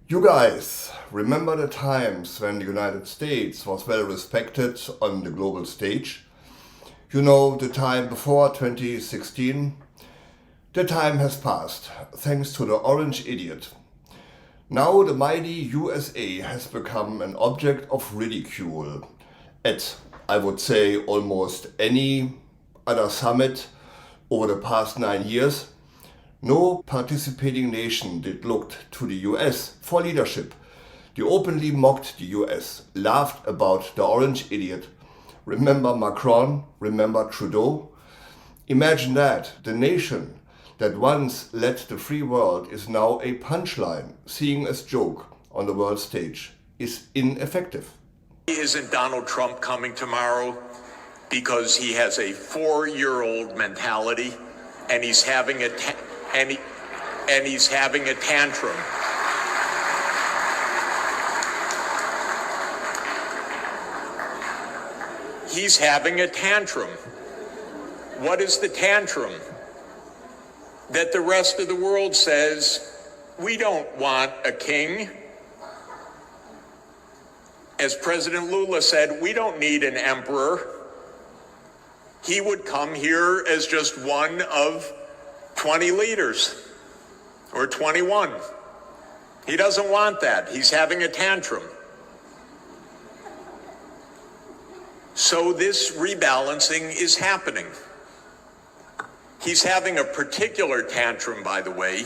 You guys remember the times when the United States was well respected on the global stage? You know, the time before 2016? The time has passed, thanks to the orange idiot. Now the mighty USA has become an object of ridicule at, I would say, almost any other summit over the past 9 years. No participating nation did look to the US for leadership. They openly mocked the US, laughed about the orange idiot. Remember Macron? Remember Trudeau? Imagine that. The nation that once led the free world is now a punchline, seeing as joke on the world stage, is ineffective. Isn't Donald Trump coming tomorrow because he has a 4-year-old mentality and he's having a he's having a tantrum? He's having a tantrum. What is the tantrum? That the rest of the world says, we don't want a king. As President Lula said, we don't need an emperor. He would come here as just one of 20 leaders, or 21. He doesn't want that. He's having a tantrum. So this rebalancing is happening. He's having a particular tantrum, by the way,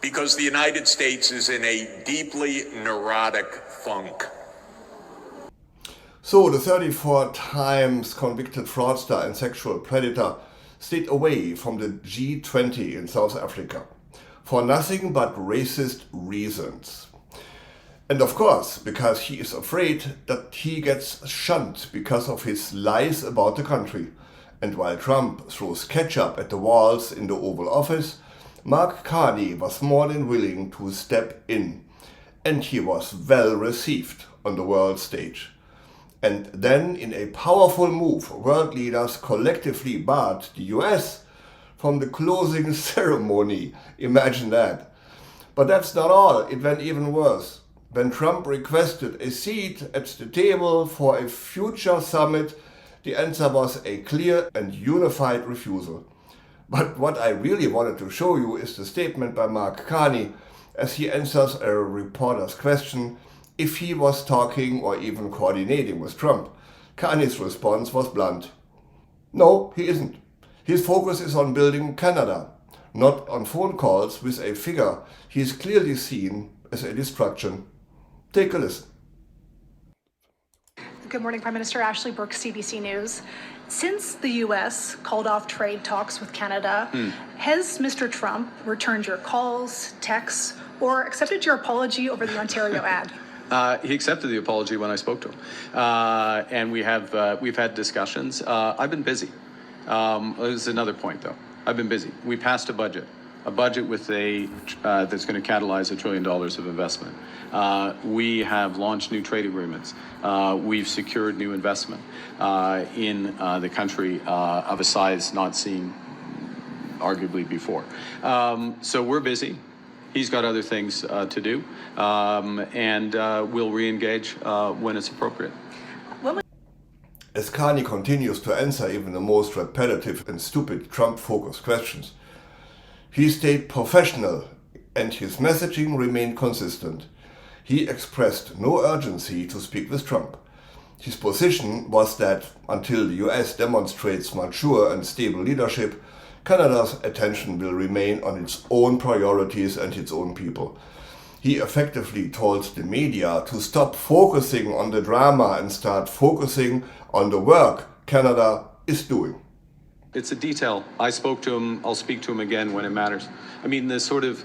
because the United States is in a deeply neurotic funk. So the 34 times convicted fraudster and sexual predator stayed away from the G20 in South Africa for nothing but racist reasons. And of course, because he is afraid that he gets shunned because of his lies about the country. And while Trump throws ketchup at the walls in the Oval Office, Mark Carney was more than willing to step in. And he was well received on the world stage. And then, in a powerful move, world leaders collectively barred the US from the closing ceremony. Imagine that. But that's not all. It went even worse. When Trump requested a seat at the table for a future summit, the answer was a clear and unified refusal. But what I really wanted to show you is the statement by Mark Carney as he answers a reporter's question if he was talking or even coordinating with Trump. Carney's response was blunt. No, he isn't. His focus is on building Canada, not on phone calls with a figure he is clearly seen as a distraction. Take a listen. Good morning, Prime Minister. Ashley Brooks, CBC News. Since the U.S. called off trade talks with Canada, has Mr. Trump returned your calls, texts, or accepted your apology over the Ontario ad? He accepted the apology when I spoke to him, and we've had discussions. I've been busy. This is another point, though. I've been busy. We passed a budget with that's going to catalyze $1 trillion of investment. We have launched new trade agreements. We've secured new investment in the country of a size not seen arguably before. So we're busy. He's got other things to do, and we'll re-engage when it's appropriate. As Carney continues to answer even the most repetitive and stupid Trump-focused questions, he stayed professional and his messaging remained consistent. He expressed no urgency to speak with Trump. His position was that until the US demonstrates mature and stable leadership, Canada's attention will remain on its own priorities and its own people. He effectively told the media to stop focusing on the drama and start focusing on the work Canada is doing. It's a detail. I spoke to him. I'll speak to him again when it matters. I mean, the sort of,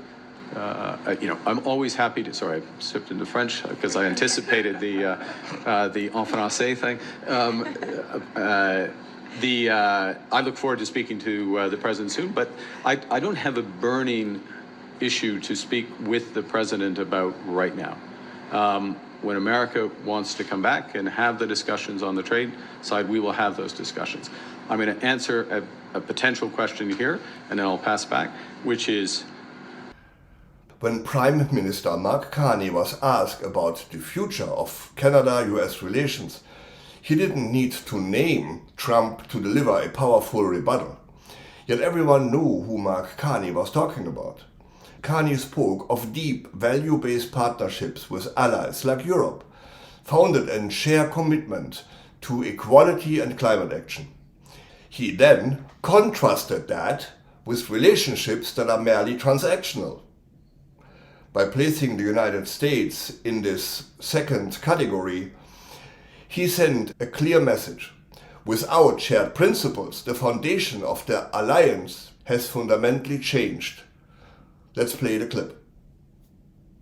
I'm always happy to, sorry, I slipped into French because I anticipated the en français thing. I look forward to speaking to the president soon, but I don't have a burning issue to speak with the president about right now. When America wants to come back and have the discussions on the trade side, we will have those discussions. I'm going to answer a potential question here, and then I'll pass back, which is... When Prime Minister Mark Carney was asked about the future of Canada-US relations, he didn't need to name Trump to deliver a powerful rebuttal. Yet everyone knew who Mark Carney was talking about. Carney spoke of deep, value-based partnerships with allies like Europe, founded in shared commitment to equality and climate action. He then contrasted that with relationships that are merely transactional. By placing the United States in this second category, he sent a clear message. Without shared principles, the foundation of the alliance has fundamentally changed. Let's play the clip.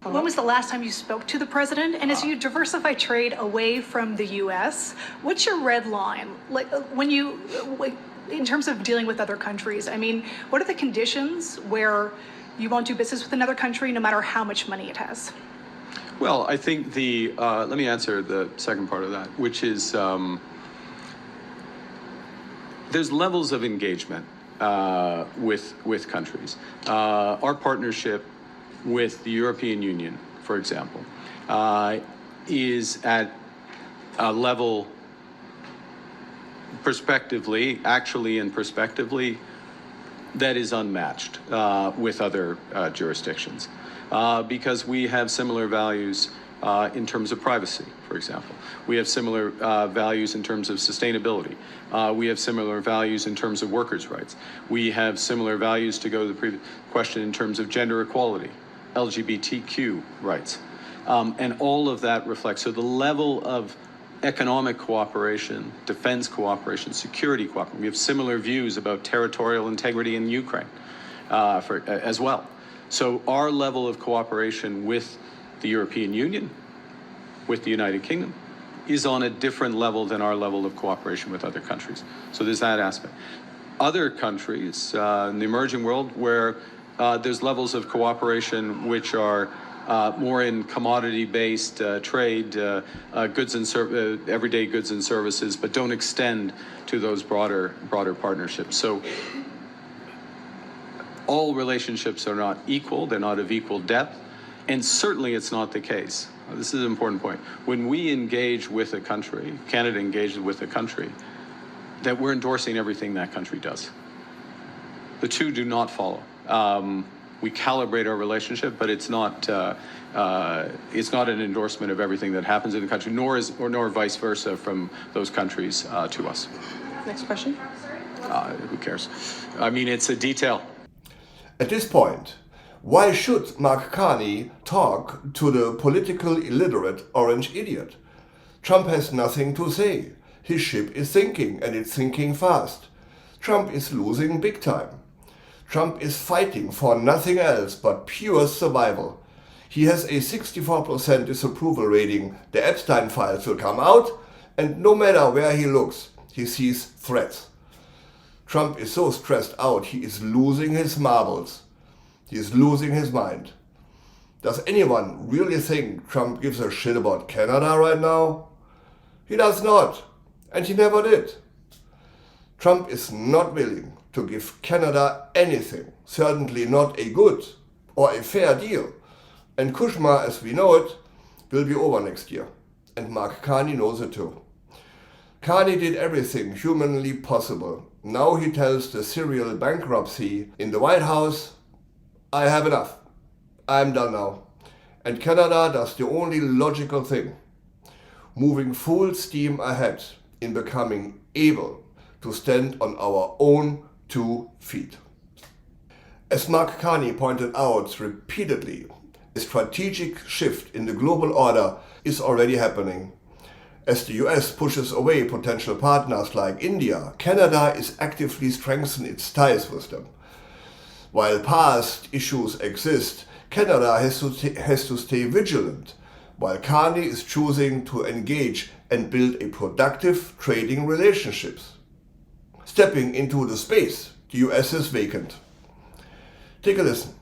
When was the last time you spoke to the president? And as you diversify trade away from the U.S., what's your red line? Like in terms of dealing with other countries, I mean, what are the conditions where you won't do business with another country no matter how much money it has? Well, I think let me answer the second part of that, which is there's levels of engagement with countries. Our partnership with the European Union, for example, is at a level prospectively that is unmatched with other jurisdictions because we have similar values in terms of privacy, for example. We have similar values in terms of sustainability. We have similar values in terms of workers' rights. We have similar values, to go to the previous question, in terms of gender equality, LGBTQ rights. And all of that reflects, so the level of economic cooperation, defense cooperation, security cooperation. We have similar views about territorial integrity in Ukraine as well. So our level of cooperation with the European Union, with the United Kingdom, is on a different level than our level of cooperation with other countries. So there's that aspect. Other countries in the emerging world where there's levels of cooperation which are more in commodity-based trade, goods and everyday goods and services, but don't extend to those broader partnerships. So all relationships are not equal; they're not of equal depth, and certainly it's not the case. This is an important point. When we engage with a country, Canada engages with a country, that we're endorsing everything that country does. The two do not follow. We calibrate our relationship, but it's not an endorsement of everything that happens in the country, nor vice versa from those countries to us. Next question. Who cares? I mean, it's a detail. At this point, why should Mark Carney talk to the political illiterate orange idiot? Trump has nothing to say. His ship is sinking, and it's sinking fast. Trump is losing big time. Trump is fighting for nothing else but pure survival. He has a 64% disapproval rating. The Epstein files will come out, and no matter where he looks, he sees threats. Trump is so stressed out, he is losing his marbles. He is losing his mind. Does anyone really think Trump gives a shit about Canada right now? He does not, and he never did. Trump is not willing to give Canada anything, certainly not a good or a fair deal. And Kushma, as we know it, will be over next year. And Mark Carney knows it too. Carney did everything humanly possible. Now he tells the serial bankruptcy in the White House, I have enough. I'm done now. And Canada does the only logical thing, moving full steam ahead in becoming able to stand on our own 2 feet. As Mark Carney pointed out repeatedly, a strategic shift in the global order is already happening. As the US pushes away potential partners like India, Canada is actively strengthening its ties with them. While past issues exist, Canada has to stay vigilant, while Carney is choosing to engage and build a productive trading relationships. Stepping into the space the US is vacant. Take a listen.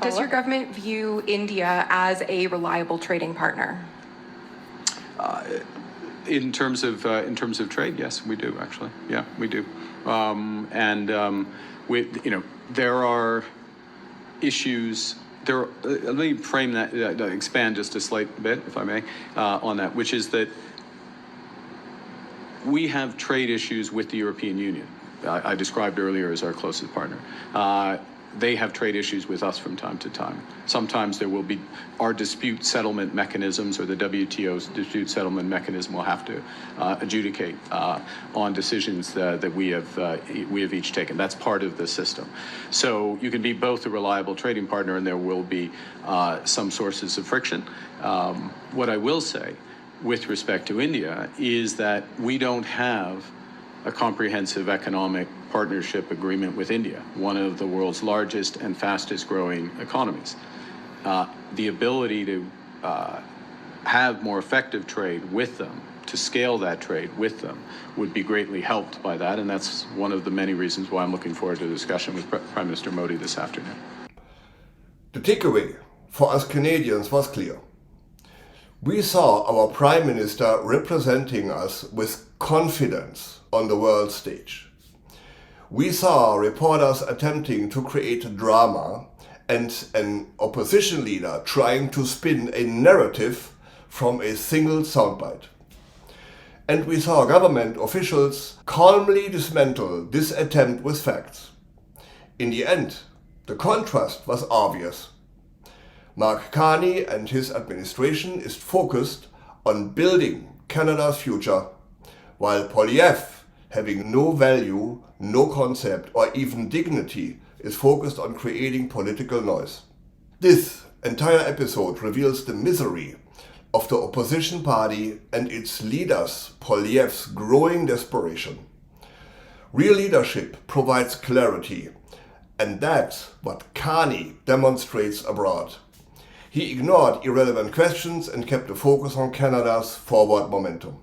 Does your government view India as a reliable trading partner? In terms of trade, yes, we do actually. Yeah, we do. There are issues. Let me frame that, expand just a slight bit, if I may, on that, which is that we have trade issues with the European Union. I described earlier as our closest partner. They have trade issues with us from time to time. Sometimes there will be our dispute settlement mechanisms, or the WTO's dispute settlement mechanism will have to adjudicate on decisions that we have each taken. That's part of the system. So you can be both a reliable trading partner, and there will be some sources of friction. What I will say with respect to India is that we don't have a comprehensive economic partnership agreement with India, one of the world's largest and fastest growing economies. The ability to have more effective trade with them, to scale that trade with them, would be greatly helped by that, and that's one of the many reasons why I'm looking forward to the discussion with Prime Minister Modi this afternoon. The takeaway for us Canadians was clear. We saw our Prime Minister representing us with confidence on the world stage. We saw reporters attempting to create drama and an opposition leader trying to spin a narrative from a single soundbite. And we saw government officials calmly dismantle this attempt with facts. In the end, the contrast was obvious. Mark Carney and his administration is focused on building Canada's future, while Poilievre, having no value, no concept, or even dignity, is focused on creating political noise. This entire episode reveals the misery of the opposition party and its leaders, Poilievre's growing desperation. Real leadership provides clarity, and that's what Carney demonstrates abroad. He ignored irrelevant questions and kept the focus on Canada's forward momentum.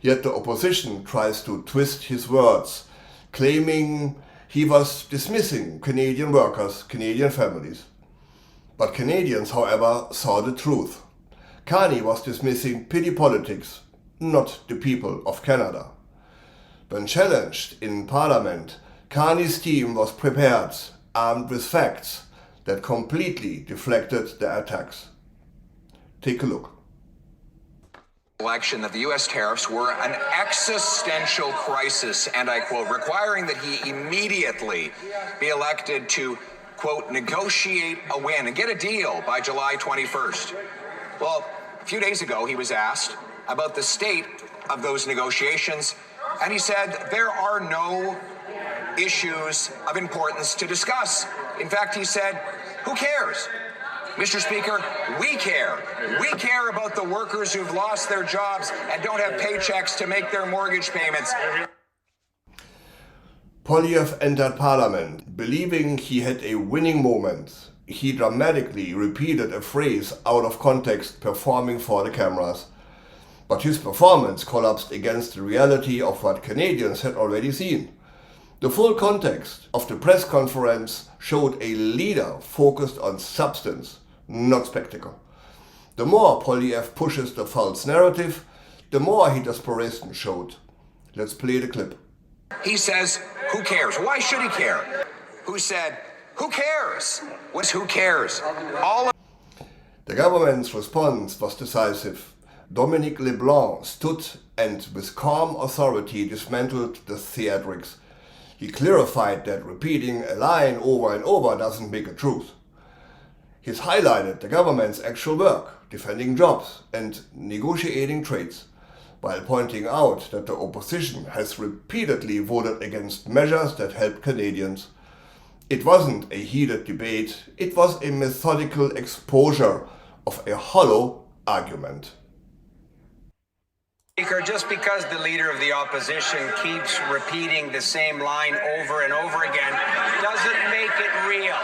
Yet the opposition tries to twist his words, claiming he was dismissing Canadian workers, Canadian families. But Canadians, however, saw the truth. Carney was dismissing pity politics, not the people of Canada. When challenged in Parliament, Carney's team was prepared, armed with facts that completely deflected the attacks. Take a look. Election that the U.S. tariffs were an existential crisis, and I quote, requiring that he immediately be elected to, quote, negotiate a win and get a deal by July 21st. Well, a few days ago, he was asked about the state of those negotiations, and he said there are no issues of importance to discuss. In fact, he said, who cares? Mr. Speaker, we care. We care about the workers who've lost their jobs and don't have paychecks to make their mortgage payments. Poilievre entered Parliament believing he had a winning moment. He dramatically repeated a phrase out of context, performing for the cameras. But his performance collapsed against the reality of what Canadians had already seen. The full context of the press conference showed a leader focused on substance, not spectacle. The more Poilievre pushes the false narrative, the more he desperation showed. Let's play the clip. He says, who cares? Why should he care? Who said, who cares? What's who cares? All of the government's response was decisive. Dominic Leblanc stood and with calm authority dismantled the theatrics. He clarified that repeating a line over and over doesn't make a truth. He's highlighted the government's actual work, defending jobs and negotiating trades, while pointing out that the opposition has repeatedly voted against measures that help Canadians. It wasn't a heated debate, it was a methodical exposure of a hollow argument. Speaker, just because the leader of the opposition keeps repeating the same line over and over again doesn't make it real.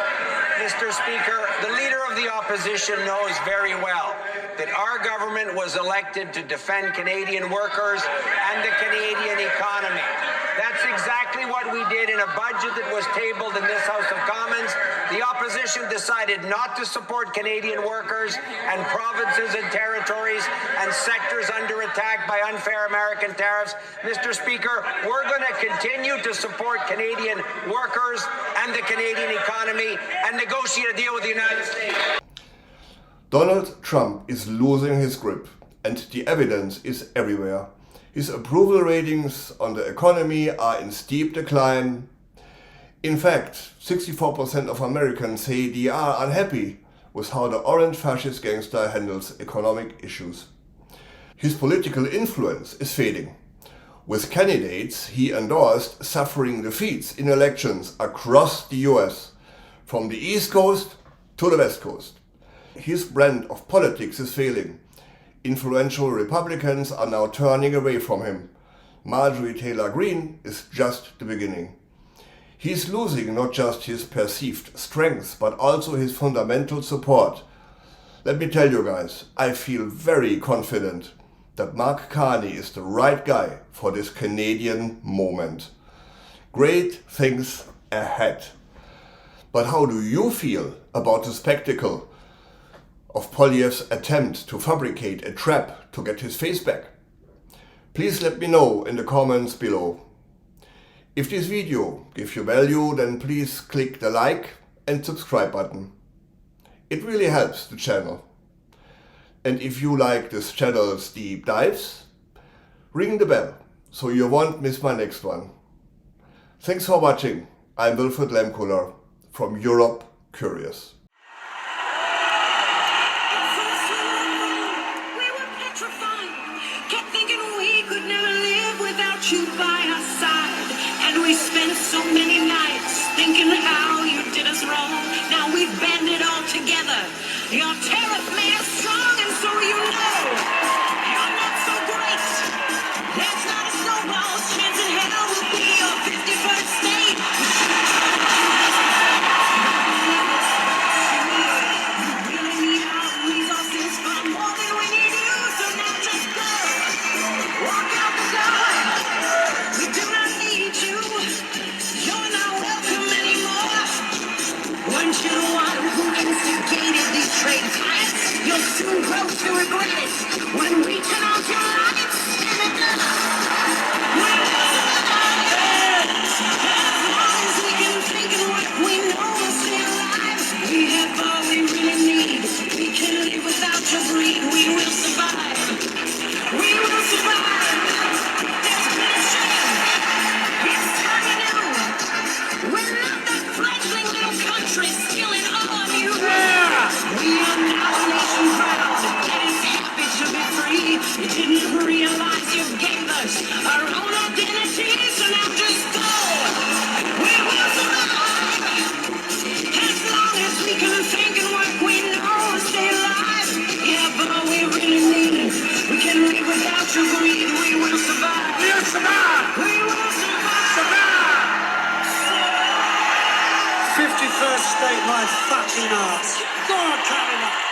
Mr. Speaker, the leader of the opposition knows very well that our government was elected to defend Canadian workers and the Canadian economy. That's That's exactly what we did in a budget that was tabled in this House of Commons. The opposition decided not to support Canadian workers and provinces and territories and sectors under attack by unfair American tariffs. Mr. Speaker, we're going to continue to support Canadian workers and the Canadian economy and negotiate a deal with the United States. Donald Trump is losing his grip, and the evidence is everywhere. His approval ratings on the economy are in steep decline. In fact, 64% of Americans say they are unhappy with how the orange fascist gangster handles economic issues. His political influence is fading, with candidates he endorsed suffering defeats in elections across the US, from the East Coast to the West Coast. His brand of politics is failing. Influential Republicans are now turning away from him. Marjorie Taylor Greene is just the beginning. He's losing not just his perceived strength, but also his fundamental support. Let me tell you guys, I feel very confident that Mark Carney is the right guy for this Canadian moment. Great things ahead. But how do you feel about the spectacle of Poilievre's attempt to fabricate a trap to get his face back? Please let me know in the comments below. If this video gives you value, then please click the like and subscribe button. It really helps the channel. And if you like this channel's deep dives, ring the bell so you won't miss my next one. Thanks for watching. I'm Wilfried Lemkuller from Europe Curious. You by our side, and we spent so many nights thinking how you did us wrong. Now we've banded all together. Your tariff man is strong, and so you know you're not so great. There's not a snowball's chance in hell will be your 51st state. You really need our resources far more than we need you, so now just go. Walk out the door. We do not need you. You're not welcome anymore. Weren't you the one who instigated these trade fights? You'll soon grow to regret it when we turn off your lights and the door. We will survive. As long as we can think and what we know will stay alive. We have all we really need. We can live without your greed. We will survive. We will survive. There's been a change. It's time to know. We're not that fledgling little country stealing all of you. We are now a nation proud that is happy to be free. We didn't realize you gave us our own identity, so now just go. We will survive. As long as we can think and what we know and stay alive. Yeah, but all we really need, we can live without your greed. We will survive. We will survive. We will survive. 51st state, my fucking ass. Go on, Canada.